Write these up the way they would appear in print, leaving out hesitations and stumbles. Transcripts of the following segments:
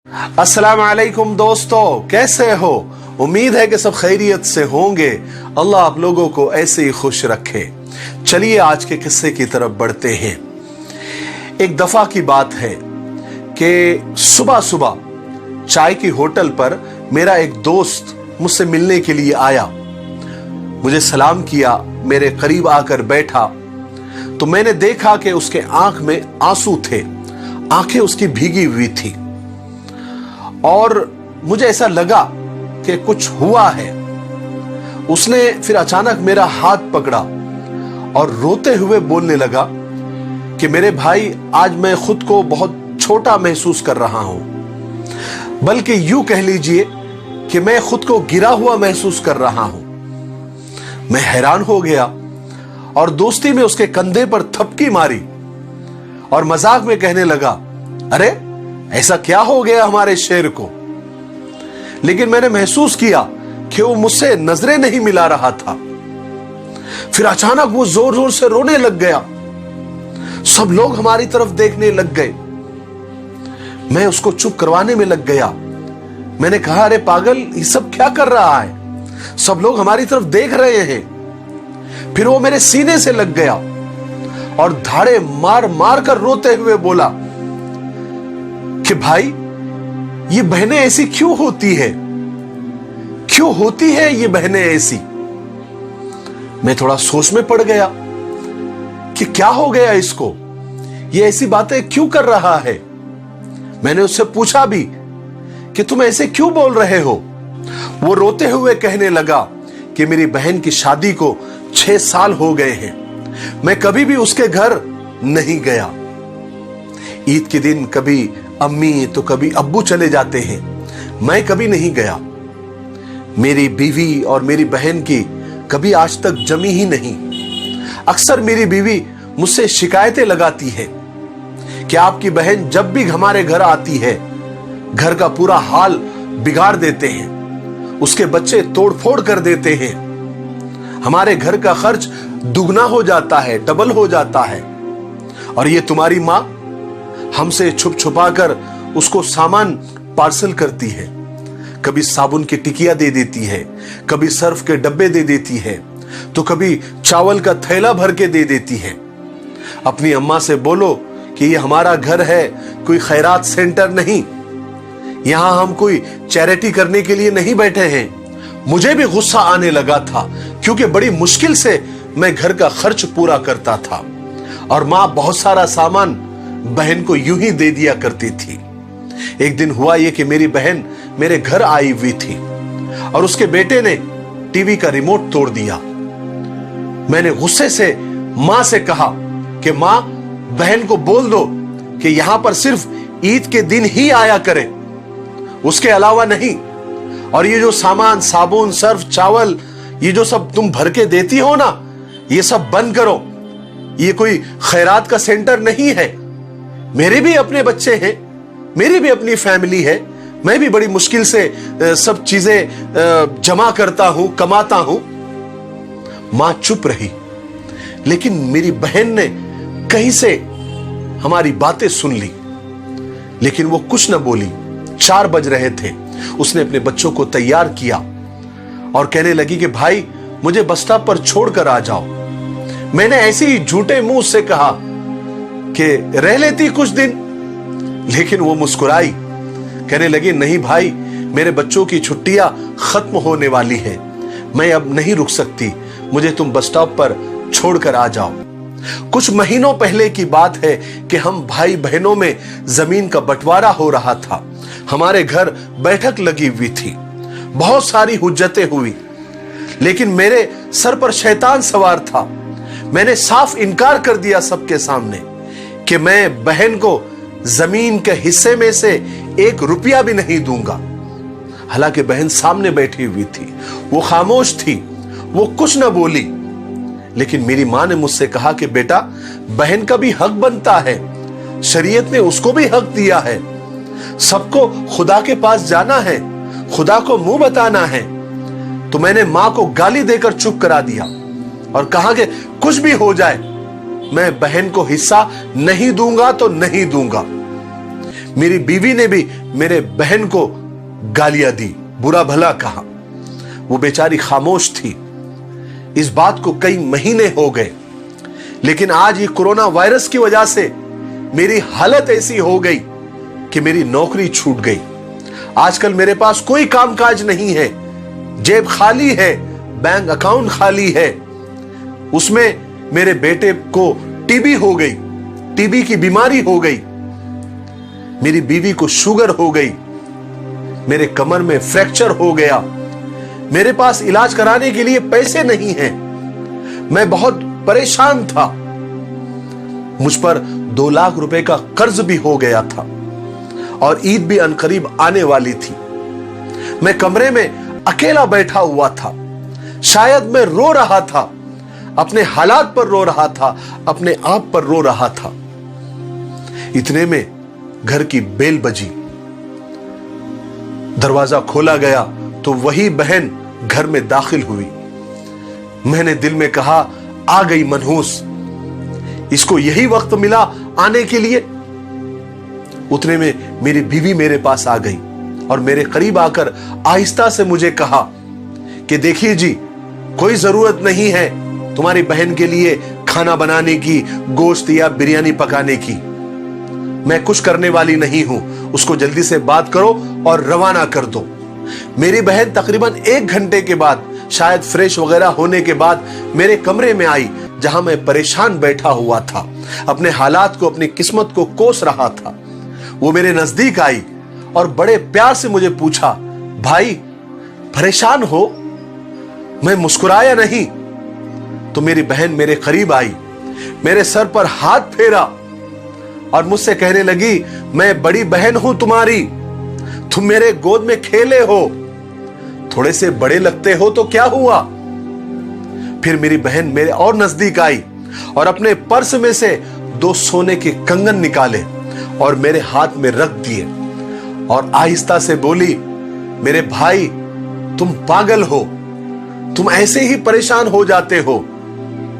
अस्सलाम वालेकुम दोस्तों, कैसे हो? उम्मीद है कि सब खैरियत से होंगे। अल्लाह आप लोगों को ऐसे ही खुश रखे। चलिए आज के किस्से की तरफ बढ़ते हैं। एक दफा की बात है कि सुबह सुबह चाय की होटल पर मेरा एक दोस्त मुझसे मिलने के लिए आया। मुझे सलाम किया, मेरे करीब आकर बैठा तो मैंने देखा कि उसके आंख में आंसू थे, आंखें उसकी भीगी हुई थी और मुझे ऐसा लगा कि कुछ हुआ है। उसने फिर अचानक मेरा हाथ पकड़ा और रोते हुए बोलने लगा कि मेरे भाई, आज मैं खुद को बहुत छोटा महसूस कर रहा हूं, बल्कि यूं कह लीजिए कि मैं खुद को गिरा हुआ महसूस कर रहा हूं। मैं हैरान हो गया और दोस्ती में उसके कंधे पर थपकी मारी और मजाक में कहने लगा, अरे ऐसा क्या हो गया हमारे शेर को? लेकिन मैंने महसूस किया कि वो मुझसे नजरें नहीं मिला रहा था। फिर अचानक वो जोर जोर से रोने लग गया। सब लोग हमारी तरफ देखने लग गए। मैं उसको चुप करवाने में लग गया। मैंने कहा, अरे पागल, ये सब क्या कर रहा है? सब लोग हमारी तरफ देख रहे हैं। फिर वो मेरे सीने से लग गया और धाड़े मार मार कर रोते हुए बोला कि भाई, ये बहनें ऐसी क्यों होती है? क्यों होती है ये बहनें ऐसी? मैं थोड़ा सोच में पड़ गया कि क्या हो गया इसको, ये ऐसी बातें क्यों कर रहा है। मैंने उससे पूछा भी कि तुम ऐसे क्यों बोल रहे हो? वो रोते हुए कहने लगा कि मेरी बहन की शादी को 6 साल हो गए हैं, मैं कभी भी उसके घर नहीं गया। ईद के दिन कभी अम्मी तो कभी अब्बू चले जाते हैं, मैं कभी नहीं गया। मेरी बीवी और मेरी बहन की कभी आज तक जमी ही नहीं। अक्सर मेरी बीवी मुझसे शिकायतें लगाती है कि आपकी बहन जब भी हमारे घर आती है, घर का पूरा हाल बिगाड़ देते हैं, उसके बच्चे तोड़फोड़ कर देते हैं, हमारे घर का खर्च दुगना हो जाता है, डबल हो जाता है। और ये तुम्हारी माँ हमसे छुप छुपा कर उसको सामान पार्सल करती है। कभी साबुन की टिकिया दे देती है, कभी सर्फ के डब्बे दे देती है, तो कभी चावल का थैला भर के दे देती है। अपनी अम्मा से बोलो कि ये हमारा घर है, कोई खैरात सेंटर नहीं, यहां हम कोई चैरिटी करने के लिए नहीं बैठे हैं। मुझे भी गुस्सा आने लगा था क्योंकि बड़ी मुश्किल से मैं घर का खर्च पूरा करता था और मां बहुत सारा सामान बहन को यूं ही दे दिया करती थी। एक दिन हुआ ये कि मेरी बहन मेरे घर आई हुई थी और उसके बेटे ने टीवी का रिमोट तोड़ दिया। मैंने गुस्से से मां से कहा कि मां, बहन को बोल दो कि यहां पर सिर्फ ईद के दिन ही आया करे, उसके अलावा नहीं। और ये जो सामान, साबुन, सर्फ, चावल, ये जो सब तुम भर के देती हो ना, ये सब बंद करो। ये कोई खैरात का सेंटर नहीं है। मेरे भी अपने बच्चे हैं, मेरी भी अपनी फैमिली है, मैं भी बड़ी मुश्किल से सब चीजें जमा करता हूं, कमाता हूं। मां चुप रही, लेकिन मेरी बहन ने कहीं से हमारी बातें सुन ली, लेकिन वो कुछ न बोली। 4 बज रहे थे। उसने अपने बच्चों को तैयार किया और कहने लगी कि भाई, मुझे बस स्टॉप पर छोड़कर आ जाओ। मैंने ऐसे ही झूठे मुंह से कहा कि रह लेती कुछ दिन, लेकिन वो मुस्कुराई, कहने लगी, नहीं भाई, मेरे बच्चों की छुट्टियां खत्म होने वाली हैं, मैं अब नहीं रुक सकती, मुझे तुम बस स्टॉप पर छोड़कर आ जाओ। कुछ महीनों पहले की बात है कि हम भाई बहनों में जमीन का बंटवारा हो रहा था। हमारे घर बैठक लगी हुई थी, बहुत सारी हुज्जतें हुई, लेकिन मेरे सर पर शैतान सवार था। मैंने साफ इनकार कर दिया सबके सामने कि मैं बहन को जमीन के हिस्से में से 1 रुपया भी नहीं दूंगा। हालांकि बहन सामने बैठी हुई थी, वो खामोश थी, वो कुछ न बोली। लेकिन मेरी मां ने मुझसे कहा कि बेटा, बहन का भी हक बनता है, शरीयत ने उसको भी हक दिया है, सबको खुदा के पास जाना है, खुदा को मुंह बताना है। तो मैंने मां को गाली देकर चुप करा दिया और कहा कि कुछ भी हो जाए, मैं बहन को हिस्सा नहीं दूंगा तो नहीं दूंगा। मेरी बीवी ने भी मेरे बहन को गालियां दी, बुरा भला कहा। वो बेचारी खामोश थी। इस बात को कई महीने हो गए, लेकिन आज ये कोरोना वायरस की वजह से मेरी हालत ऐसी हो गई कि मेरी नौकरी छूट गई। आजकल मेरे पास कोई कामकाज नहीं है, जेब खाली है, बैंक अकाउंट खाली है। उसमें मेरे बेटे को टीबी हो गई, टीबी की बीमारी हो गई। मेरी बीवी को शुगर हो गई, मेरे कमर में फ्रैक्चर हो गया। मेरे पास इलाज कराने के लिए पैसे नहीं हैं। मैं बहुत परेशान था। मुझ पर 2 लाख रुपए का कर्ज भी हो गया था और ईद भी अनकरीब आने वाली थी। मैं कमरे में अकेला बैठा हुआ था। शायद मैं रो रहा था, अपने हालात पर रो रहा था, अपने आप पर रो रहा था। इतने में घर की बेल बजी। दरवाजा खोला गया तो वही बहन घर में दाखिल हुई। मैंने दिल में कहा, आ गई मनहूस, इसको यही वक्त मिला आने के लिए। उतने में मेरी बीवी मेरे पास आ गई और मेरे करीब आकर आहिस्ता से मुझे कहा कि देखिए जी, कोई जरूरत नहीं है तुम्हारी बहन के लिए खाना बनाने की, गोश्त या बिरयानी पकाने की। मैं कुछ करने वाली नहीं हूं, उसको जल्दी से बात करो और रवाना कर दो। मेरी बहन तकरीबन 1 घंटे के बाद, शायद फ्रेश वगैरह होने के बाद मेरे कमरे में आई, जहां मैं परेशान बैठा हुआ था, अपने हालात को, अपनी किस्मत को कोस रहा था। वो मेरे नजदीक आई और बड़े प्यार से मुझे पूछा, भाई परेशान हो? मैं मुस्कुराया नहीं तो मेरी बहन मेरे करीब आई, मेरे सर पर हाथ फेरा और मुझसे कहने लगी, मैं बड़ी बहन हूं तुम्हारी, तुम मेरे गोद में खेले हो, थोड़े से बड़े लगते हो तो क्या हुआ। फिर मेरी बहन मेरे और नजदीक आई और अपने पर्स में से 2 सोने के कंगन निकाले और मेरे हाथ में रख दिए और आहिस्ता से बोली, मेरे भाई तुम पागल हो, तुम ऐसे ही परेशान हो जाते हो।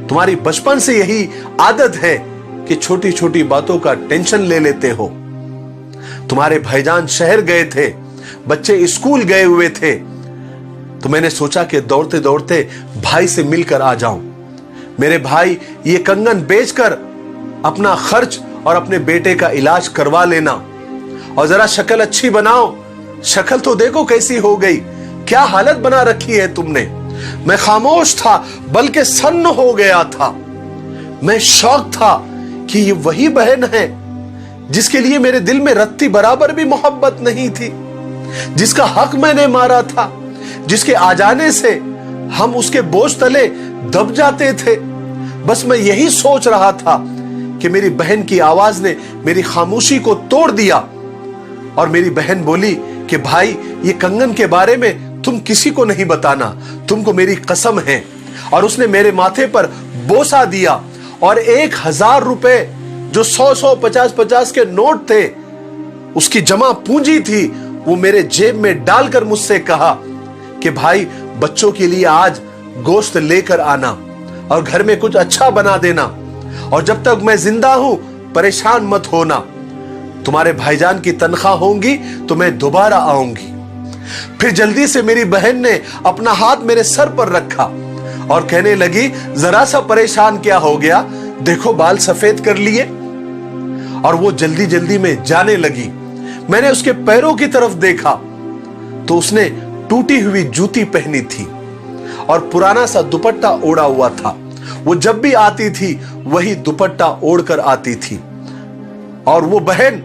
तुम्हारी बचपन से यही आदत है कि छोटी छोटी बातों का टेंशन ले लेते हो। तुम्हारे भाईजान शहर गए थे, बच्चे स्कूल गए हुए थे, तो मैंने सोचा कि दौड़ते दौड़ते भाई से मिलकर आ जाऊं। मेरे भाई ये कंगन बेचकर अपना खर्च और अपने बेटे का इलाज करवा लेना और जरा शक्ल अच्छी बनाओ। शक्ल तो देखो कैसी हो गई, क्या हालत बना रखी है तुमने। मैं खामोश था, बल्कि सन्न हो गया था। मैं शौक था कि ये वही बहन है जिसके लिए मेरे दिल में रत्ती बराबर भी मोहब्बत नहीं थी, जिसका हक मैंने मारा था, जिसके आ जाने से हम उसके बोझ तले दब जाते थे। बस मैं यही सोच रहा था कि मेरी बहन की आवाज ने मेरी खामोशी को तोड़ दिया और मेरी बहन बोली कि भाई ये कंगन के बारे में तुम किसी को नहीं बताना, तुमको मेरी कसम है। और उसने मेरे माथे पर बोसा दिया और 1000 रुपए जो 100 50 के नोट थे, उसकी जमा पूंजी थी, वो मेरे जेब में डालकर मुझसे कहा कि भाई बच्चों के लिए आज गोश्त लेकर आना और घर में कुछ अच्छा बना देना, और जब तक मैं जिंदा हूं परेशान मत होना। तुम्हारे भाईजान की तनख्वाह होंगी तो मैं दोबारा आऊंगी। फिर जल्दी से मेरी बहन ने अपना हाथ मेरे सर पर रखा और कहने लगी, जरा सा परेशान क्या हो गया, देखो बाल सफेद कर लिए। और वो जल्दी जल्दी में जाने लगी। मैंने उसके पैरों की तरफ देखा तो उसने टूटी हुई जूती पहनी थी और पुराना सा दुपट्टा ओढ़ा हुआ था। वो जब भी आती थी वही दुपट्टा ओढ़कर आती थी और वो बहन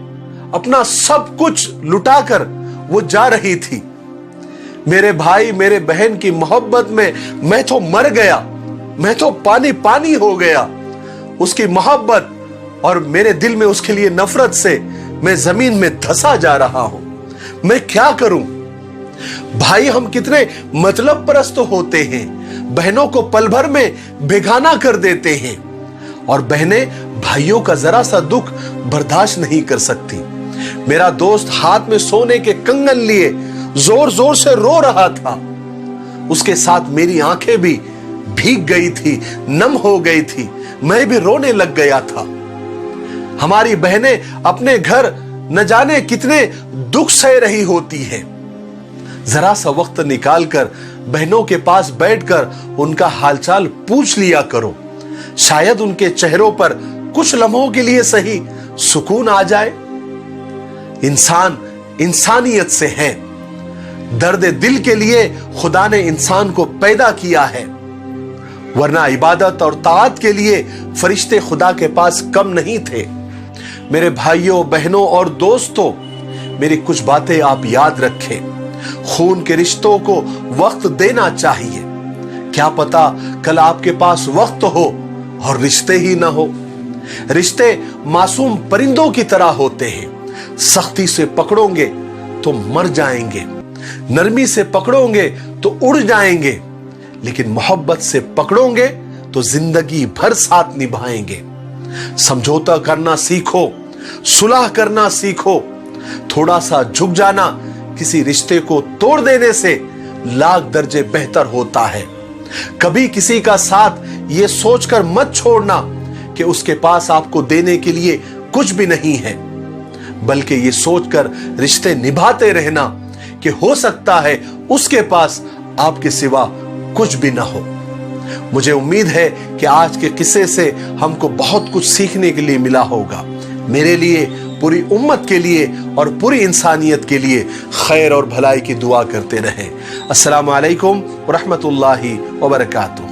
अपना सब कुछ लुटाकर वो जा रही थी। मेरे भाई मेरे बहन की मोहब्बत में मैं तो मर गया, मैं तो पानी पानी हो गया। उसकी मोहब्बत और मेरे दिल में उसके लिए नफरत से मैं जमीन में धंसा जा रहा हूं। मैं क्या करूं? भाई हम कितने मतलब परस्त होते हैं, बहनों को पल भर में बेगाना कर देते हैं और बहनें भाइयों का जरा सा दुख बर्दाश्त नहीं कर सकती। मेरा दोस्त हाथ में सोने के कंगन लिए जोर जोर से रो रहा था। उसके साथ मेरी आंखें भी भीग गई थी, नम हो गई थी, मैं भी रोने लग गया था। हमारी बहनें अपने घर न जाने कितने दुख सह रही होती है। जरा सा वक्त निकालकर बहनों के पास बैठकर उनका हालचाल पूछ लिया करो, शायद उनके चेहरों पर कुछ लम्हों के लिए सही सुकून आ जाए। इंसान इंसानियत से है, दर्द दिल के लिए खुदा ने इंसान को पैदा किया है, वरना इबादत और ताअत के लिए फरिश्ते खुदा के पास कम नहीं थे। मेरे भाइयों, बहनों और दोस्तों, मेरी कुछ बातें आप याद रखें। खून के रिश्तों को वक्त देना चाहिए। क्या पता कल आपके पास वक्त हो और रिश्ते ही ना हो। रिश्ते मासूम परिंदों की तरह होते हैं, सख्ती से पकड़ोगे तो मर जाएंगे, नरमी से पकड़ोगे तो उड़ जाएंगे, लेकिन मोहब्बत से पकड़ोगे तो जिंदगी भर साथ निभाएंगे। समझौता करना सीखो, सुलह करना सीखो। थोड़ा सा झुक जाना किसी रिश्ते को तोड़ देने से लाख दर्जे बेहतर होता है। कभी किसी का साथ ये सोचकर मत छोड़ना कि उसके पास आपको देने के लिए कुछ भी नहीं है, बल्कि ये सोचकर रिश्ते निभाते रहना कि हो सकता है उसके पास आपके सिवा कुछ भी ना हो। मुझे उम्मीद है कि आज के किस्से से हमको बहुत कुछ सीखने के लिए मिला होगा। मेरे लिए, पूरी उम्मत के लिए और पूरी इंसानियत के लिए खैर और भलाई की दुआ करते रहें। अस्सलामु अलैकुम व रहमतुल्लाहि व बरकातुहू।